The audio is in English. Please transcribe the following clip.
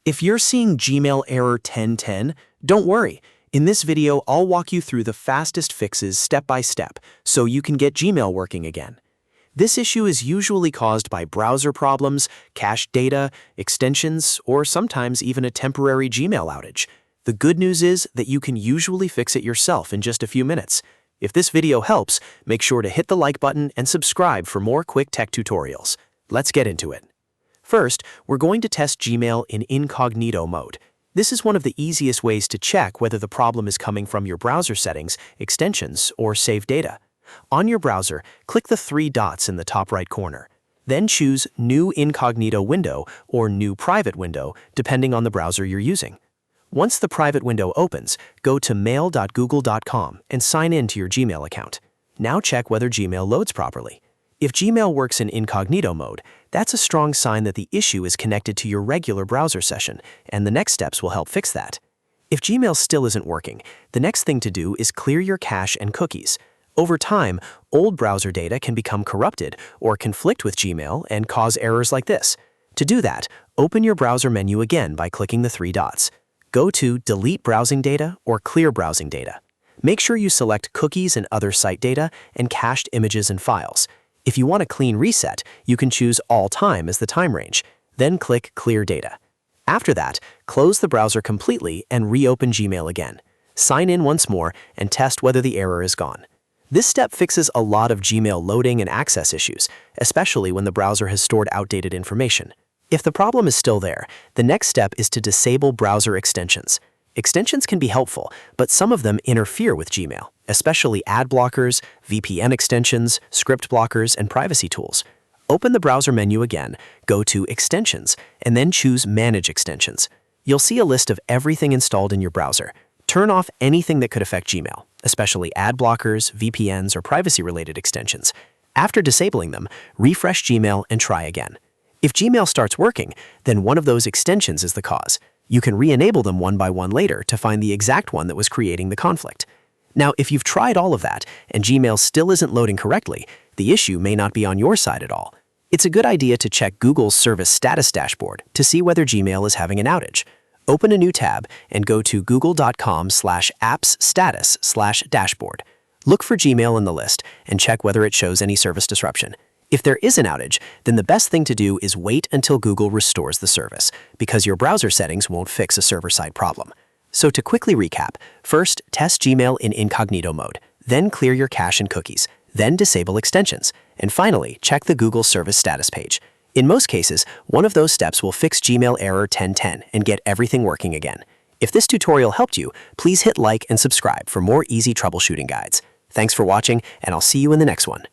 If you're seeing Gmail error 1010, don't worry. In this video, I'll walk you through the fastest fixes step by step so you can get Gmail working again. This issue is usually caused by browser problems, cached data, extensions, or sometimes even a temporary Gmail outage. The good news is that you can usually fix it yourself in just a few minutes. If this video helps, make sure to hit the like button and subscribe for more quick tech tutorials. Let's get into it. First, we're going to test Gmail in Incognito mode. This is one of the easiest ways to check whether the problem is coming from your browser settings, extensions, or saved data. On your browser, click the three dots in the top right corner. Then choose New Incognito Window or New Private Window, depending on the browser you're using. Once the private window opens, go to mail.google.com and sign in to your Gmail account. Now check whether Gmail loads properly. If Gmail works in incognito mode, that's a strong sign that the issue is connected to your regular browser session, and the next steps will help fix that. If Gmail still isn't working, the next thing to do is clear your cache and cookies. Over time, old browser data can become corrupted or conflict with Gmail and cause errors like this. To do that, open your browser menu again by clicking the three dots. Go to Delete Browsing Data or Clear Browsing Data. Make sure you select Cookies and Other Site Data and Cached Images and Files. If you want a clean reset, you can choose All Time as the time range, then click Clear Data. After that, close the browser completely and reopen Gmail again. Sign in once more and test whether the error is gone. This step fixes a lot of Gmail loading and access issues, especially when the browser has stored outdated information. If the problem is still there, the next step is to disable browser extensions. Extensions can be helpful, but some of them interfere with Gmail, especially ad blockers, VPN extensions, script blockers, and privacy tools. Open the browser menu again, go to Extensions, and then choose Manage Extensions. You'll see a list of everything installed in your browser. Turn off anything that could affect Gmail, especially ad blockers, VPNs, or privacy-related extensions. After disabling them, refresh Gmail and try again. If Gmail starts working, then one of those extensions is the cause. You can re-enable them one by one later to find the exact one that was creating the conflict. Now, if you've tried all of that and Gmail still isn't loading correctly, the issue may not be on your side at all. It's a good idea to check Google's Service Status Dashboard to see whether Gmail is having an outage. Open a new tab and go to google.com/appsstatus/dashboard. Look for Gmail in the list and check whether it shows any service disruption. If there is an outage, then the best thing to do is wait until Google restores the service, because your browser settings won't fix a server-side problem. So to quickly recap, first, test Gmail in incognito mode, then clear your cache and cookies, then disable extensions, and finally, check the Google Service Status page. In most cases, one of those steps will fix Gmail error 1010 and get everything working again. If this tutorial helped you, please hit like and subscribe for more easy troubleshooting guides. Thanks for watching, and I'll see you in the next one.